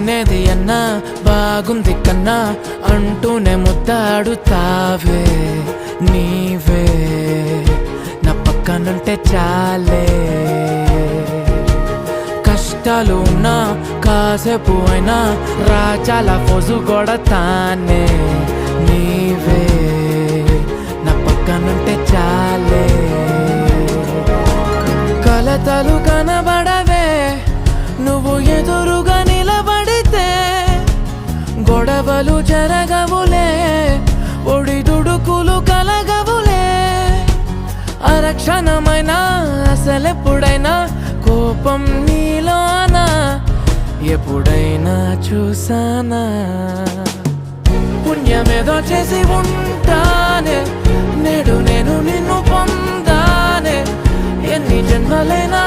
లేనేది అన్నా బాగుంది కన్నా అంటూనే ముద్దాడుతావే నీవే నా పక్కనుంటే చాలే కష్టాలు ఉన్నా కాసేపు అయినా రాజాల ఫోజు కొడతానే నీవే నా పక్కనుంటే చాలే కలతలు కనబడవే నువ్వు ఎదురుగా నిలబడితే గొడవలు జరగవులే ఒడిదుడుకులు కలగవులే అరక్షణమైనా అసలెప్పుడైనా కోపం నీలోనా ఎప్పుడైనా చూసానా పుణ్యమేదో చేసి ఉంటానే నేడు నేను నిన్ను పొందానే ఎన్ని జన్మలైనా